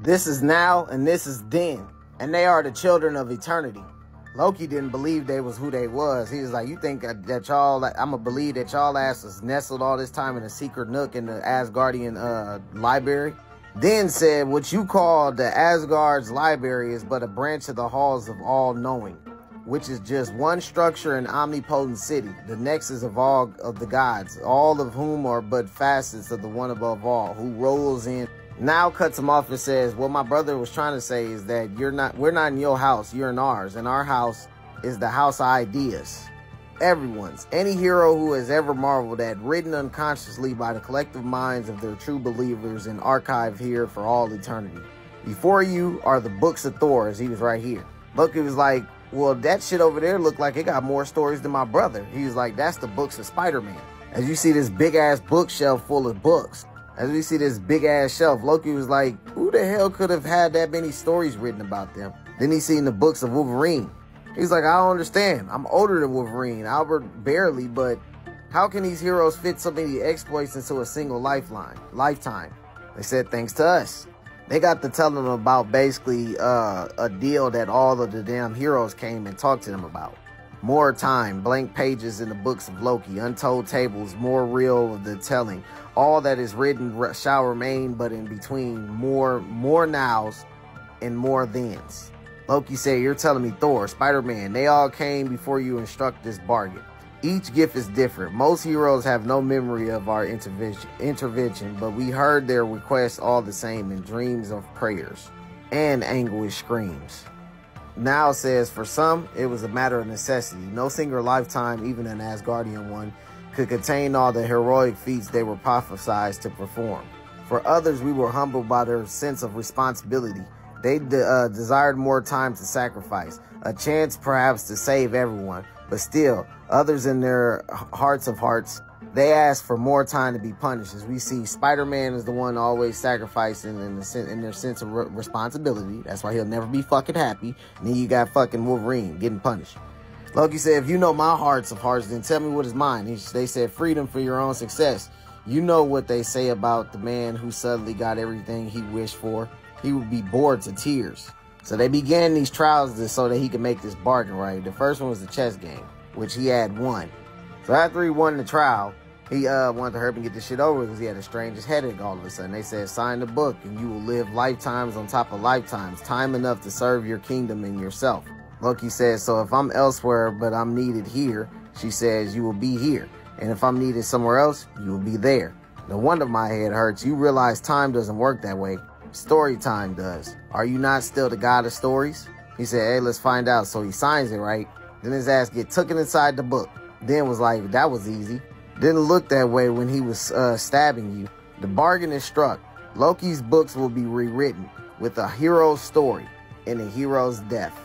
This is now and this is then, and they are the children of eternity. Loki didn't believe they was who they was. He was like, you think that y'all, I'ma believe that y'all ass was nestled all this time in a secret nook in the Asgardian library? Then said, what you call the Asgard's library is but a branch of the halls of all knowing, which is just one structure and omnipotent city, the nexus of all of the gods, all of whom are but facets of the one above all, who rolls in. Now cuts him off and says, what my brother was trying to say is that we're not in your house, you're in ours, and our house is the house of ideas. Everyone's. Any hero who has ever marveled at, written unconsciously by the collective minds of their true believers and archived here for all eternity. Before you are the books of Thor, as he was right here. Loki was like, well, that shit over there looked like it got more stories than my brother. He was like, that's the books of Spider-Man. As you see this big ass bookshelf full of books. As we see this big ass shelf, Loki was like, who the hell could have had that many stories written about them? Then he seen the books of Wolverine. He's like, I don't understand. I'm older than Wolverine, Albert barely, but how can these heroes fit so many exploits into a single lifetime? They said, thanks to us. They got to tell them about basically a deal that all of the damn heroes came and talked to them about. More time, blank pages in the books of Loki, untold tables, more real of the telling. All that is written shall remain, but in between more nows and more thens. Loki said, you're telling me Thor, Spider-Man, they all came before you and struck this bargain. Each gift is different. Most heroes have no memory of our intervention, but we heard their requests all the same in dreams of prayers and anguish screams. Now says, for some, it was a matter of necessity. No single lifetime, even an Asgardian one, could contain all the heroic feats they were prophesied to perform. For others, we were humbled by their sense of responsibility. They desired more time to sacrifice, a chance perhaps to save everyone, but still, others in their hearts of hearts, they asked for more time to be punished. As we see, Spider-Man is the one always sacrificing in their sense of responsibility. That's why he'll never be fucking happy. And then you got fucking Wolverine getting punished. Loki said, if you know my hearts of hearts, then tell me what is mine. They said, freedom for your own success. You know what they say about the man who suddenly got everything he wished for. He would be bored to tears. So they began these trials so that he could make this bargain, right? The first one was the chess game, which he had won. So after he won the trial, he wanted to hurry and get this shit over because he had the strangest headache all of a sudden. They said, sign the book and you will live lifetimes on top of lifetimes, time enough to serve your kingdom and yourself. Loki says, so if I'm elsewhere but I'm needed here, she says, you will be here. And if I'm needed somewhere else, you will be there. No wonder my head hurts. You realize time doesn't work that way. Story time does. Are you not still the god of stories? He said, hey, let's find out. So he signs it, right? Then his ass get taken inside the book. Then was like, that was easy. Didn't look that way when he was stabbing you. The bargain is struck. Loki's books will be rewritten with a hero's story and a hero's death.